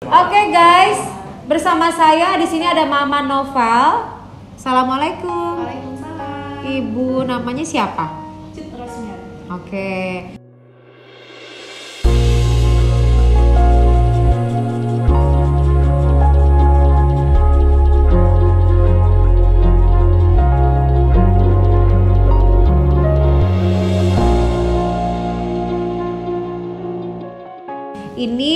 Oke guys, bersama saya di sini ada Mama Noval. Assalamualaikum. Waalaikumsalam. Ibu namanya siapa? Citra Sumiati. Oke. Ini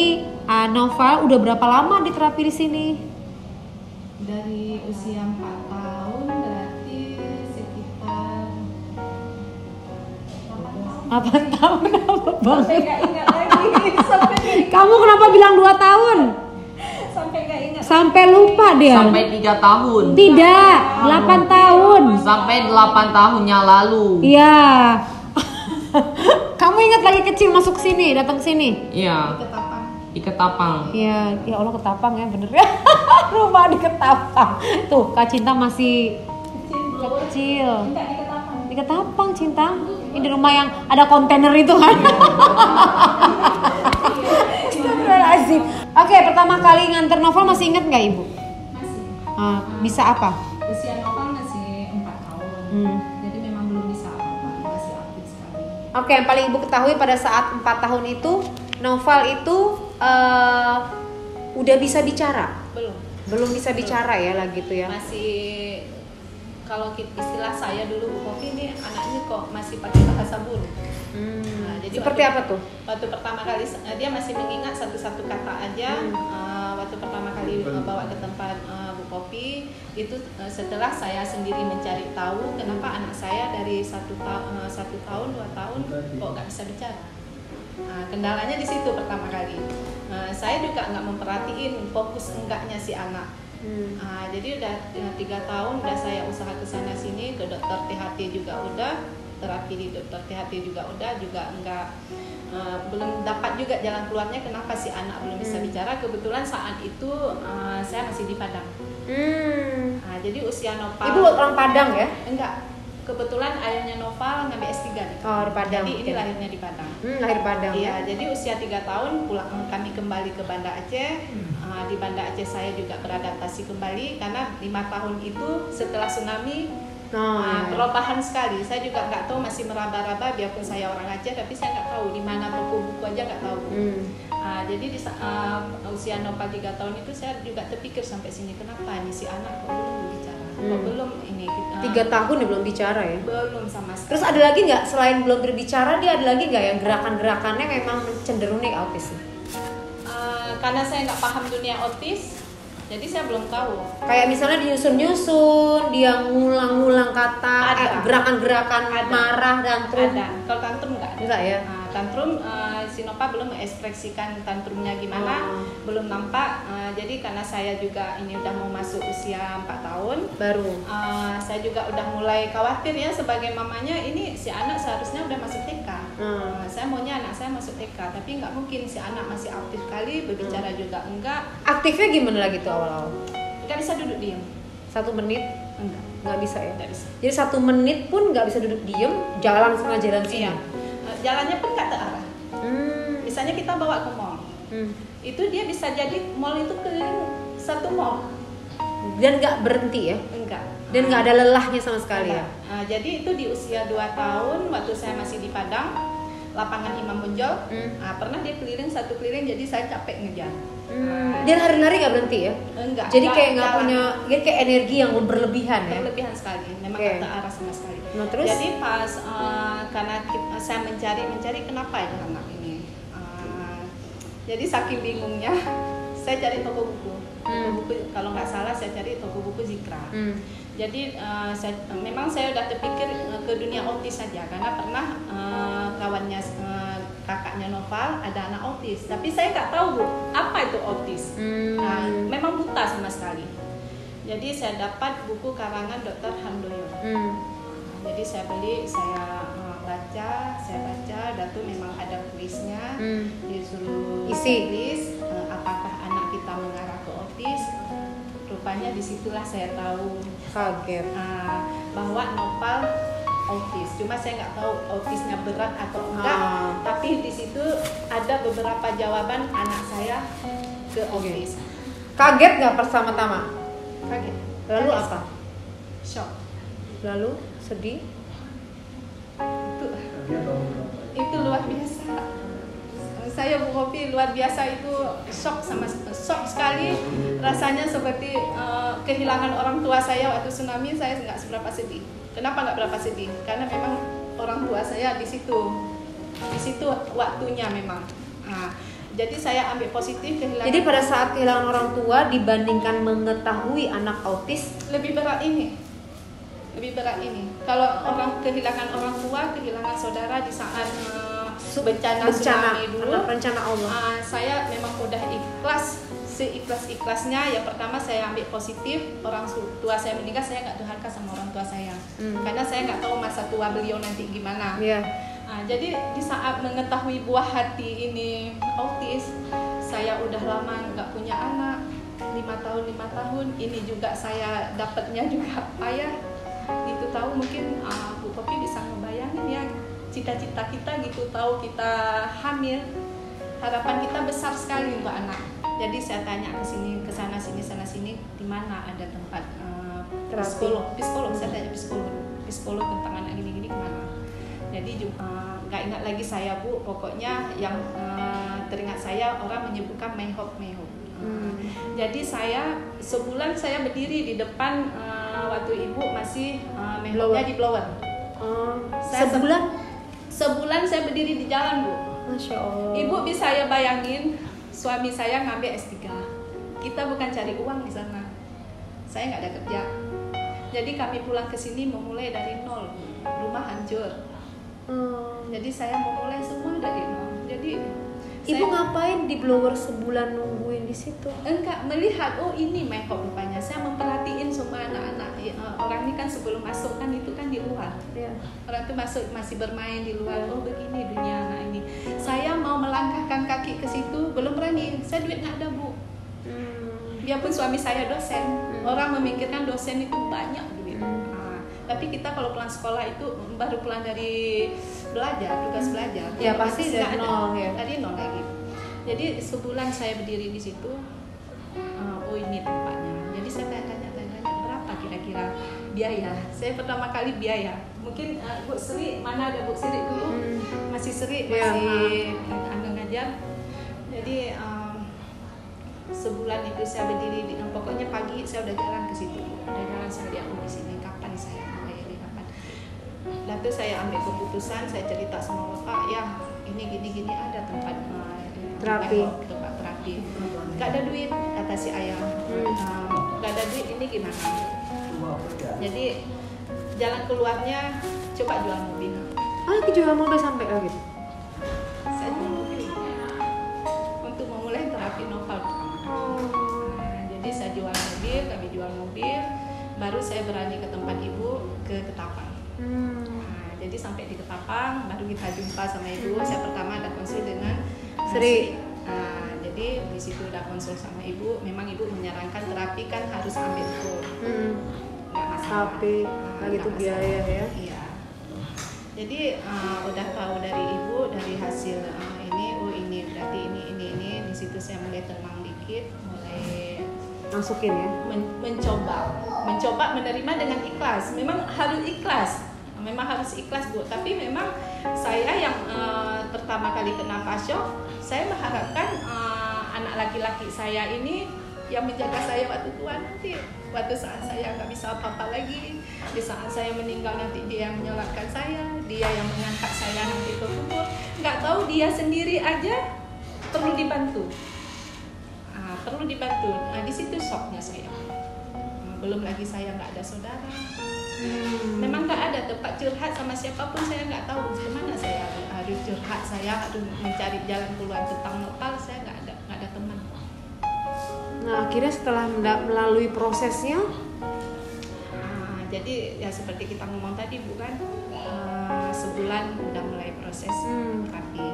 Noval udah berapa lama di terapi di sini? Dari usia 4 tahun berarti sekitar 8 tahun apa bang? Sampai gak ingat lagi. Kamu kenapa bilang 2 tahun? Sampai gak ingat. Sampai lupa dia. Sampai 3 tahun. Tidak, 8 tahun. Sampai 8 tahunnya lalu. Iya. Kamu ingat lagi kecil masuk sini, datang ke sini? Iya. Ketapang. Di Ketapang. Iya, ya Allah Ketapang ya, bener ya. Rumah di Ketapang. Tuh, Kak Cinta masih kecil. Enggak di Ketapang. Di Ketapang, Cinta. Ini di rumah yang ada kontainer itu kan. Astagfirullahaladzim. Oke, pertama kali nganter Novel masih inget nggak Ibu? Masih. Bisa apa? Usia Novel masih 4 tahun. Jadi memang belum bisa apa-apa, masih aktif sekali. Oke, yang paling Ibu ketahui pada saat 4 tahun itu, Novel itu udah bisa bicara? Belum bisa bicara ya lah gitu ya? Masih, kalau istilah saya dulu Bu Kopi ini anaknya kok masih pakai bahasa burung. Nah, jadi Seperti apa tuh? Waktu pertama kali dia masih mengingat satu-satu kata aja. Waktu pertama kali bawa ke tempat Bu Kopi itu setelah saya sendiri mencari tahu kenapa anak saya dari 1 tahun 2 tahun kok nggak bisa bicara. Kendalanya di situ pertama kali. Saya juga nggak memperhatiin fokus enggaknya si anak. Jadi udah 3 tahun udah saya usaha kesana sini, ke dokter THT juga udah, terapi di dokter THT juga udah, juga enggak belum dapat juga jalan keluarnya kenapa si anak belum bisa bicara. Kebetulan saat itu saya masih di Padang. Jadi usia Noval. Ibu orang Padang ya? Enggak. Kebetulan ayahnya Noval ngambil S3 nih. Oh, di Padang. Jadi ini lahirnya di Padang. Lahir Padang. Iya, jadi usia 3 tahun pulang kami kembali ke Banda Aceh. Di Banda Aceh saya juga beradaptasi kembali karena 5 tahun itu setelah tsunami perubahan sekali. Saya juga nggak tahu, masih meraba-raba biarpun saya orang Aceh, tapi saya nggak tahu di mana toko buku aja nggak tahu. Jadi di usia Noval 3 tahun itu saya juga terpikir sampai sini, kenapa nih si anak kok belum bicara? Kok belum ini 3 tahun dia belum bicara ya? Belum sama sekali. Terus ada lagi nggak selain belum berbicara, dia ada lagi nggak yang gerakan-gerakannya memang cenderung nih autis? Karena saya nggak paham dunia autis, jadi saya belum tahu. Kayak misalnya dinyusun-nyusun, dia ngulang-ngulang kata, gerakan-gerakan marah dan tantrum. Ada. Kalau tantrum nggak ada. Enggak ya? Tantrum, si Nova belum mengekspresikan tantrumnya gimana, belum nampak. Jadi karena saya juga ini udah mau masuk usia 4 tahun baru. Saya juga udah mulai khawatir ya sebagai mamanya, ini si anak seharusnya udah masuk TK. Saya maunya anak saya masuk TK, tapi nggak mungkin, si anak masih aktif kali, berbicara juga enggak. Aktifnya gimana lagi tuh awal-awal? Nggak bisa duduk diam. 1 menit? Enggak. Nggak bisa ya? Nggak bisa. Jadi 1 menit pun nggak bisa duduk diem, jalan sama jalan sini? Iya. Jalannya pun nggak terarah. Misalnya kita bawa ke mall, itu dia bisa jadi mall itu keliling 1 mall. Dan nggak berhenti ya? Enggak. Dan nggak ada lelahnya sama sekali ya? Jadi itu di usia 2 tahun, waktu saya masih di Padang, lapangan Imam Bonjol, pernah dia keliling 1 keliling, jadi saya capek ngejar. Dia lari-lari nggak berhenti ya? Enggak. Jadi kayak nggak jalan. punya, jadi kayak energi yang berlebihan ya? Berlebihan sekali, memang nggak terarah sama sekali. Nah, terus? Jadi pas karena saya mencari kenapa ya anak ini, jadi saking bingungnya, saya cari toko buku. Toko buku, kalau nggak salah saya cari toko buku Zikra. Jadi memang saya udah terpikir ke dunia autis saja, karena pernah kawannya kakaknya Noval ada anak autis, tapi saya nggak tahu Bu, apa itu autis. Memang buta sama sekali. Jadi saya dapat buku karangan Dr. Handoyo. Jadi saya beli, saya baca, dan tuh memang ada kuisnya, disuruh tulis apakah anak kita mengarah ke autis. Rupanya disitulah saya tahu kaget bahwa Noval autis. Cuma saya nggak tahu autisnya berat atau enggak. Tapi di situ ada beberapa jawaban anak saya ke autis. Kaget nggak pertama-tama? Kaget. Lalu Kaget. apa? Shock. Lalu sedih? Itu luar biasa. Saya Bu Hopi luar biasa, itu shock sekali rasanya, seperti kehilangan orang tua saya waktu tsunami. Saya nggak seberapa sedih. Kenapa nggak berapa sedih? Karena memang orang tua saya di situ waktunya memang. Nah, jadi saya ambil positif kehilangan. Jadi pada saat kehilangan orang tua dibandingkan mengetahui anak autis, lebih berat ini. Kalau orang kehilangan orang tua, kehilangan saudara di saat bencana tsunami dulu, rencana Allah. Saya memang udah ikhlas, seikhlas-ikhlasnya. Yang pertama saya ambil positif, orang tua saya meninggal, saya nggak durhaka sama orang tua saya, karena saya nggak tahu masa tua beliau nanti gimana. Jadi di saat mengetahui buah hati ini autis, saya udah lama nggak punya anak, 5 tahun. Ini juga saya dapatnya juga payah. Itu tahu mungkin Bu Popi bisa ngebayangin ya, cita-cita kita gitu, tahu kita hamil, harapan kita besar sekali untuk anak. Jadi saya tanya ke sini, ke sana sini, di mana ada tempat psikolog. Saya tanya psikolog tentang anak gini-gini kemana. Jadi nggak ingat lagi saya Bu, pokoknya yang teringat saya orang menyebutkan Mayhope. Jadi saya sebulan saya berdiri di depan waktu ibu masih Mayhope-nya di blower. Sebulan saya berdiri di jalan Bu. Masya Allah. Ibu bisa ya bayangin, suami saya ngambil S3. Kita bukan cari uang di sana. Saya nggak ada kerja. Jadi kami pulang ke sini memulai dari nol, rumah hancur. Jadi saya memulai semua dari nol. Jadi Ibu ngapain di blower sebulan nungguin di situ? Enggak, melihat ini Mayhope rupanya. Saya memperhatiin semua anak-anak. Orang ini kan sebelum masuk kan itu kan di luar. Orang itu masuk masih bermain di luar. Oh begini dunia anak ini. Saya mau melangkahkan kaki ke situ belum berani. Saya duit nggak ada Bu. Biarpun suami saya dosen, orang memikirkan dosen itu banyak duit. Tapi kita kalau pulang sekolah itu baru pulang dari tugas belajar. Ya pasti dari nol ya. Dari nol lagi. Jadi sebulan saya berdiri di situ. Oh ini tempatnya. Jadi saya tanya berapa kira-kira biaya. Saya pertama kali biaya. Mungkin Bu Sri, mana ada Bu Sri dulu? Masih Sri, masih ngajar. Jadi sebulan itu saya berdiri pokoknya pagi saya udah jalan ke situ. Udah jalan saya lihat di sini kapan saya lalu saya ambil keputusan, saya cerita sama Bapak, ya ini gini ada tempat terapi. Gak ada duit, kata si ayah. Gak ada duit, ini gimana? Jadi jalan keluarnya coba jual mobil. Jual mobil sampai gitu? Saya jual mobil untuk memulai terapi novel pertama. Jadi saya jual mobil, kami jual mobil, baru saya berani ke tempat ibu ke Ketapang. Jadi sampai di Ketapang baru kita jumpa sama ibu. Saya pertama ada konsul dengan Sri. Jadi di situ udah konsul sama ibu. Memang ibu menyarankan terapi kan harus ambil full. Nggak masalah. Tapi lagi itu biaya ya. Iya. Jadi udah tahu dari ibu dari hasil ini berarti ini. Di situ saya mulai tenang dikit, mulai masukin ya. Mencoba menerima dengan ikhlas. Memang harus ikhlas Bu, tapi memang saya yang pertama kali kena shock, saya mengharapkan anak laki-laki saya ini yang menjaga saya waktu tua nanti, waktu saat saya nggak bisa apa-apa lagi, di saat saya meninggal nanti dia yang menyolatkan saya, dia yang mengangkat saya nanti ke kubur. Nggak tahu dia sendiri aja perlu dibantu. Di situ shocknya saya. Belum lagi saya nggak ada saudara. Memang nggak ada tempat curhat sama siapapun, saya nggak tahu kemana saya harus curhat, saya harus mencari jalan keluar tentang nopal, saya nggak ada teman. Nah akhirnya setelah melalui prosesnya, jadi ya seperti kita ngomong tadi bukan, sebulan udah mulai proses terapi.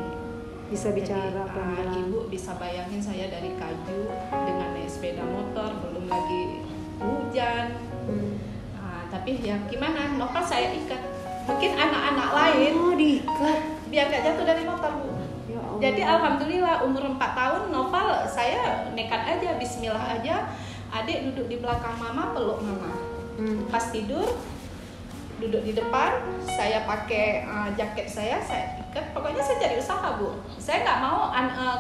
Bisa bicara pelan-pelan. Ibu bisa bayangin saya dari Kaju dengan naik sepeda motor, belum lagi hujan. Tapi ya gimana, novel saya ikat. Mungkin anak-anak lain diikat biar gak jatuh dari motor Bu. Ya Jadi alhamdulillah umur 4 tahun Noval saya nekat aja, bismillah aja. Adik duduk di belakang mama, peluk mama. Pas tidur duduk di depan, saya pakai jaket saya ikat. Pokoknya saya cari usaha, Bu. Saya nggak mau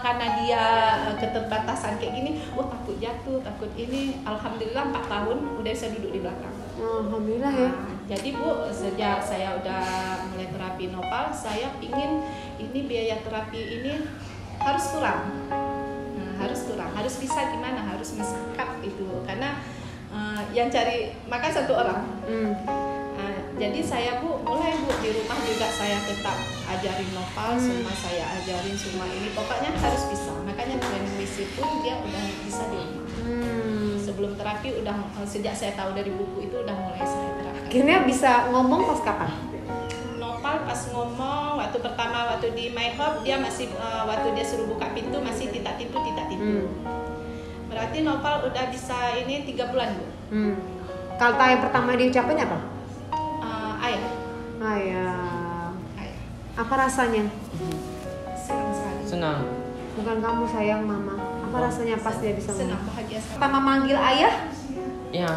karena dia keterbatasan kayak gini, takut jatuh, takut ini. Alhamdulillah 4 tahun udah bisa duduk di belakang. Alhamdulillah ya. Jadi Bu, sejak saya udah mulai terapi Noval, saya pingin ini biaya terapi ini harus kurang. Harus bisa gimana, harus mensekat itu. Karena yang cari makan satu orang. Jadi saya mulai di rumah juga saya tetap ajarin Noval, semua saya ajarin semua ini. Pokoknya harus bisa. Makanya nutrisi pun dia udah bisa di rumah. Sebelum terapi sejak saya tahu dari buku itu udah mulai saya terapkan. Akhirnya bisa ngomong pas kapan? Noval pas ngomong waktu pertama waktu di My Hub dia masih waktu dia suruh buka pintu masih titak-titu. Berarti Noval udah bisa ini 3 bulan, Bu. Kata yang pertama diucapin apa? Ayah. Apa rasanya? Senang sekali. Senang. Bukan kamu sayang mama. Apa rasanya pas dia bisa Senang, ngomong? bahagia sekali. Pertama manggil ayah, Ya.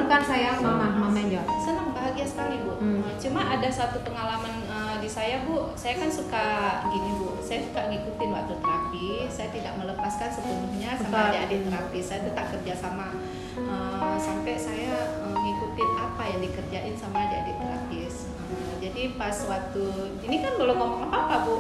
bukan sayang mama yang jawab. Senang, bahagia sekali, Bu. Cuma ada satu pengalaman di saya, Bu. Saya kan suka gini, Bu. Saya suka ngikutin waktu terapi. Saya tidak melepaskan sepenuhnya sama adik-adik terapi. Saya tetap kerja sama sampai saya ngikutin apa yang dikerjain sama adik-adik terapis. Jadi pas waktu ini kan belum ngomong apa-apa, Bu.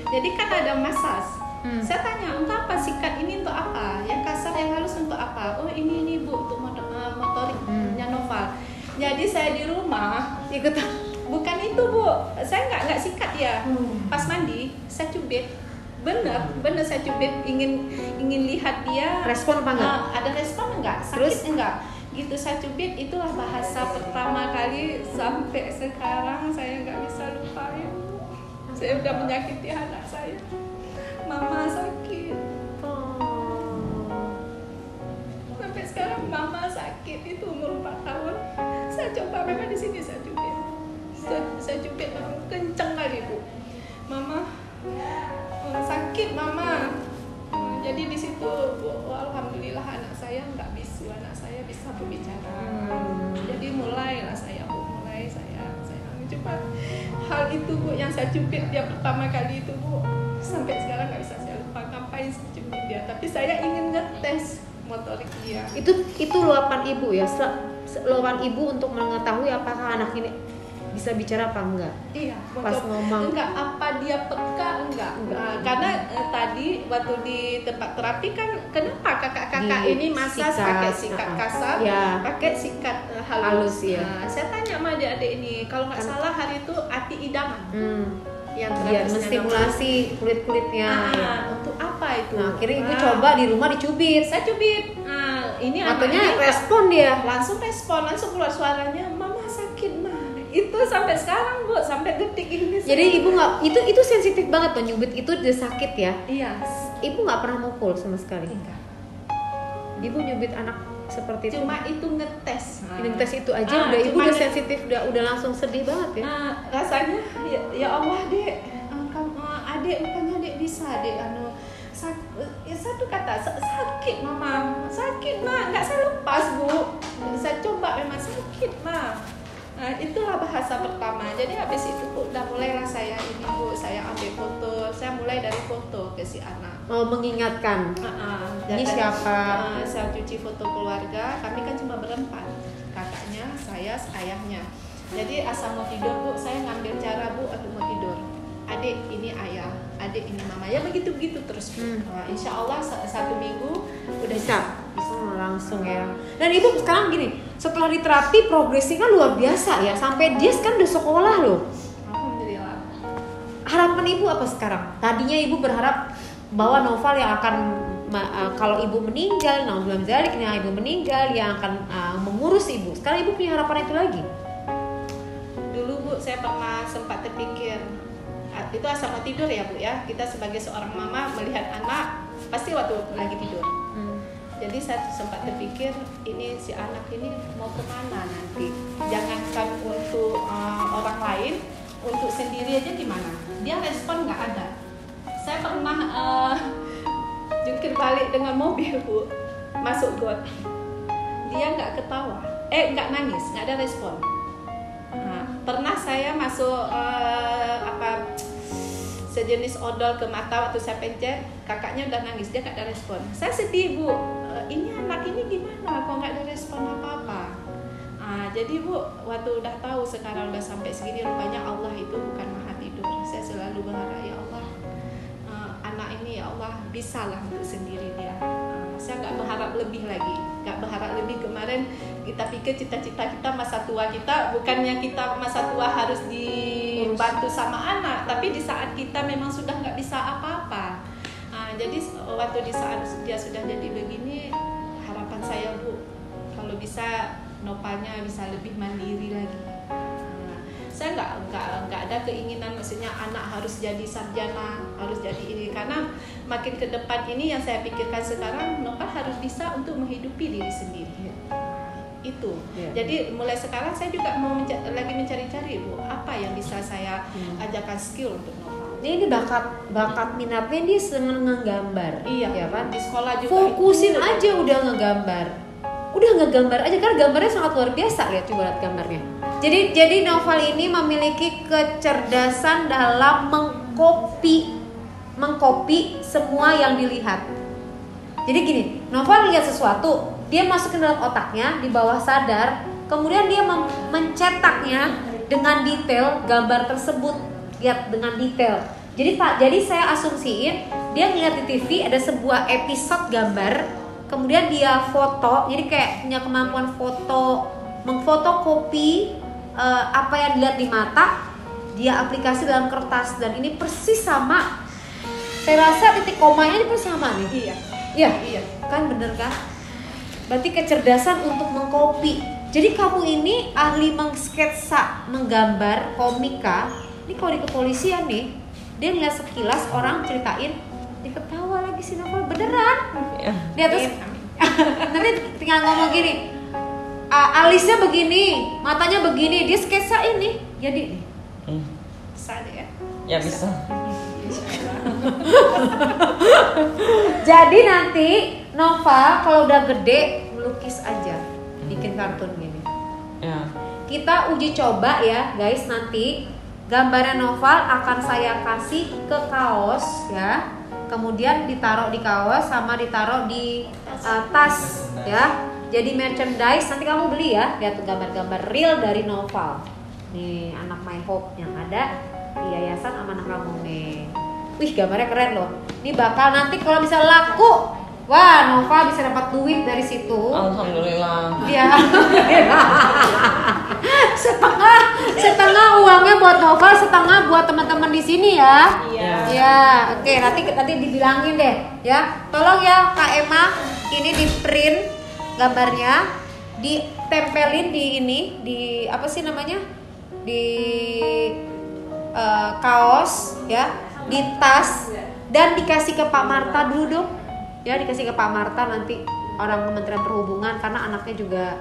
Jadi kan ada masas. Saya tanya, untuk apa sikat ini, untuk apa? Yang kasar, yang halus untuk apa? Oh ini Bu, untuk motoriknya Noval. Jadi saya di rumah ikut. Bukan itu, Bu. Saya nggak sikat ya. Pas mandi saya cubit. Bener saya cubit, ingin lihat dia Respon apa enggak? ada respon enggak? Sakit enggak? Gitu saya cubit. Itulah bahasa pertama kali sampai sekarang saya nggak bisa lupain. Saya udah menyakiti anak saya. Mama sakit. Sampai sekarang mama sakit, itu umur 4 tahun. Saya coba memang di sini saya cubit. Saya cubit kenceng kali, Bu. Mama sakit, Mama. Jadi di situ, Bu, alhamdulillah anak saya nggak bisu, anak saya bisa berbicara. Jadi mulailah saya, Bu, saya coba hal itu, Bu, yang saya cubit dia pertama kali itu, Bu, sampai sekarang nggak bisa saya lupa. Ngapain saya cubit dia, tapi saya ingin ngetes motorik dia. Itu luapan ibu ya, luapan ibu untuk mengetahui apakah anak ini bisa bicara apa enggak. Iya, pas ngomong enggak apa dia peka enggak. Karena tadi waktu di tempat terapi kan kenapa kakak-kakak ini masas pakai sikat kasar, pakai sikat halus ya. Saya tanya sama adik-adik ini, kalau nggak salah hari itu Ati Idaman. Yang menstimulasi kulit-kulitnya. Untuk apa itu? Nah, akhirnya ibu coba di rumah dicubit. Saya cubit. Ini katanya respon dia. Langsung keluar suaranya, Mama sakit, Ma. Itu sampai sekarang, Bu, sampai detik ini. Jadi ibu nggak, itu sensitif banget tuh nyubit, itu udah sakit ya. Iya. Ibu nggak pernah mukul sama sekali. Enggak. Ibu nyubit anak seperti itu. Cuma itu ngetes. Ngetes itu aja udah ibu udah sensitif, udah langsung sedih banget ya. Rasanya ya Allah, Dek, Adik bukannya Dek bisa, Dek satu kata sakit, Mama. Sakit, Ma. Enggak saya lepas, Bu. Saya coba memang sakit, Ma. Nah, itulah bahasa pertama. Jadi habis itu udah mulailah saya ini, Bu, saya ambil foto. Saya mulai dari foto ke si anak. Mengingatkan. Ini siapa? Saya cuci foto keluarga. Kami kan cuma berempat. Kakaknya, saya, ayahnya. Jadi asal mau tidur, Bu, saya ngambil cara, Bu, aku mau tidur. Adik ini ayah, adik ini mama. Ya begitu terus, Bu. Insya Allah 1 minggu udah bisa. Langsung ya. Dan ibu sekarang gini, setelah diterapi progresnya kan luar biasa ya, sampai dia sekarang udah sekolah loh. Alhamdulillah. Harapan ibu apa sekarang? Tadinya ibu berharap bahwa Noval yang akan kalau ibu meninggal, ibu meninggal yang akan mengurus ibu. Sekarang ibu punya harapan itu lagi? Dulu, Bu, saya pernah sempat terpikir, itu asal mau tidur ya, Bu ya. Kita sebagai seorang mama melihat anak pasti waktu lagi tidur. Jadi saya sempat terpikir, ini si anak ini mau kemana nanti? Jangankan untuk orang lain, untuk sendiri aja gimana? Dia respon nggak ada. Saya pernah jungkir balik dengan mobil, Bu, masuk got. Dia nggak ketawa, nggak nangis, nggak ada respon. Nah, pernah saya masuk sejenis odol ke mata waktu saya pencet, kakaknya udah nangis, dia nggak ada respon. Saya sedih, Bu, ini anak ini gimana kok nggak ada respon apa-apa. Jadi Bu, waktu udah tahu sekarang udah sampai segini, rupanya Allah itu bukan maha tidur. Saya selalu berharap, ya Allah, anak ini ya Allah bisalah untuk sendiri dia. Saya nggak berharap lebih lagi, nggak berharap lebih. Kemarin kita pikir cita-cita kita masa tua kita, bukannya kita masa tua harus dibantu sama anak, tapi di saat kita memang sudah nggak bisa apa-apa. Jadi waktu di saat dia sudah jadi begini, harapan saya Bu, kalau bisa Nopalnya bisa lebih mandiri lagi. Saya nggak ada keinginan maksudnya anak harus jadi sarjana, harus jadi ini, karena makin ke depan ini yang saya pikirkan sekarang, Nopal harus bisa untuk menghidupi diri sendiri. Itu. Jadi mulai sekarang saya juga mau lagi mencari-cari, Bu, apa yang bisa saya ajarkan skill untuk Nopal. Ini bakat minatnya dia seneng ngegambar. Iya, ya kan? Di sekolah juga fokusin itu, aja udah ngegambar. Udah ngegambar aja, karena gambarnya sangat luar biasa. Lihat, coba lihat gambarnya. Jadi Noval ini memiliki kecerdasan dalam mengcopy semua yang dilihat. Jadi gini, Noval lihat sesuatu, dia masuk ke dalam otaknya di bawah sadar, kemudian dia mencetaknya dengan detail gambar tersebut. Lihat dengan detail. Jadi saya asumsiin dia ngeliat di TV ada sebuah episode gambar, kemudian dia foto, jadi kayak punya kemampuan mengfotokopi apa yang dilihat di mata, dia aplikasi dalam kertas, dan ini persis sama. Saya rasa titik komanya ini persis sama nih. Iya, kan bener kan? Berarti kecerdasan untuk mengcopy. Jadi kamu ini ahli mengsketsa, menggambar, komika. Ini kalau di kepolisian nih, dia ngeliat sekilas orang ceritain, diketawa lagi si Noval, beneran. Dia terus nanti tinggal ngomong gini, alisnya begini, matanya begini, dia sketsa ini, jadi bisa deh ya. Ya bisa. Jadi nanti Noval kalau udah gede melukis aja, bikin kartun gini. Ya. Kita uji coba ya guys, nanti gambarnya Noval akan saya kasih ke kaos ya. Kemudian ditaruh di kaos sama ditaruh di tas ya. Jadi merchandise, nanti kamu beli ya. Lihat tuh gambar-gambar real dari Noval. Nih anak My Hope yang ada di Yayasan Amanah Kamu nih. Wih, gambarnya keren loh. Ini bakal nanti kalau bisa laku, wah, Noval bisa dapat duit dari situ. Alhamdulillah. Ya. setengah uangnya buat Noval, setengah buat teman-teman di sini ya. Iya. Ya, oke, nanti dibilangin deh ya. Tolong ya Kak Emma, ini di print gambarnya, ditempelin di ini, di apa sih namanya? Di kaos ya, di tas, dan dikasih ke Pak Marta dulu dong. Ya, dikasih ke Pak Marta nanti orang Kementerian Perhubungan, karena anaknya juga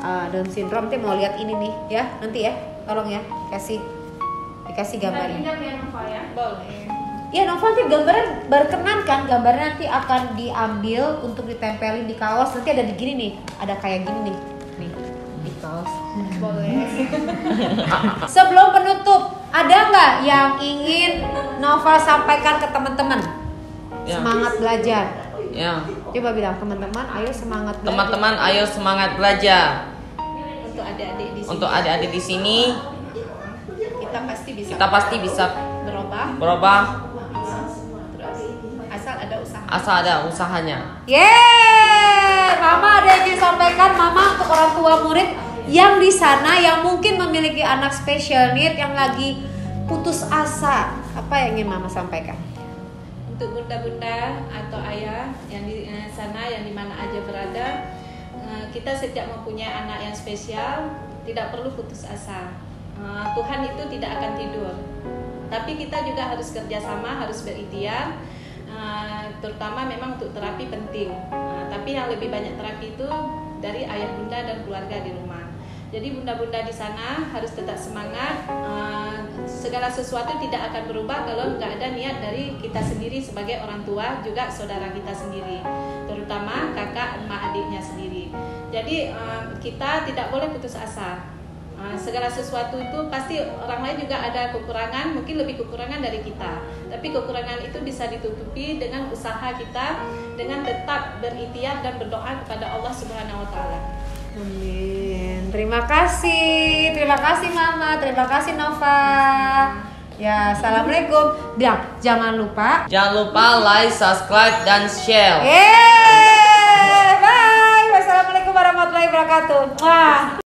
Down syndrome, nanti mau lihat ini nih ya, nanti ya, tolong ya, dikasih gambarnya. Ya, Noval ya? Boleh. Ya, Noval nanti gambarnya berkenan kan, gambarnya nanti akan diambil untuk ditempelin di kaos, nanti ada di gini nih, ada kayak gini nih di kaos. Boleh. Sebelum penutup, ada nggak yang ingin Noval sampaikan ke teman-teman? Ya. Semangat belajar. Ya. Coba bilang, teman-teman, ayo semangat belajar. Teman-teman, ayo semangat belajar. Untuk adik-adik di sini. Untuk adik-adik di sini, Kita pasti bisa berubah terus asal ada usahanya. Yeay, Mama ada yang ingin sampaikan, Mama, untuk orang tua murid yang di sana yang mungkin memiliki anak special need yang lagi putus asa. Apa yang ingin Mama sampaikan? Untuk bunda-bunda atau ayah yang di sana, yang di mana aja berada, kita setiap mempunyai anak yang spesial, tidak perlu putus asa. Tuhan itu tidak akan tidur, tapi kita juga harus kerjasama, harus berikhtiar. Terutama memang untuk terapi penting, tapi yang lebih banyak terapi itu dari ayah bunda dan keluarga di rumah. Jadi bunda-bunda di sana harus tetap semangat. Segala sesuatu tidak akan berubah kalau nggak ada niat dari kita sendiri sebagai orang tua, juga saudara kita sendiri, terutama kakak emak adiknya sendiri. Jadi kita tidak boleh putus asa. Segala sesuatu itu pasti orang lain juga ada kekurangan, mungkin lebih kekurangan dari kita. Tapi kekurangan itu bisa ditutupi dengan usaha kita, dengan tetap berikhtiar dan berdoa kepada Allah Subhanahu wa taala. Amin. Terima kasih Mama, terima kasih Nova. Ya, assalamualaikum. Bilang, jangan lupa like, subscribe, dan share. Bye. Wassalamualaikum warahmatullahi wabarakatuh. Wah.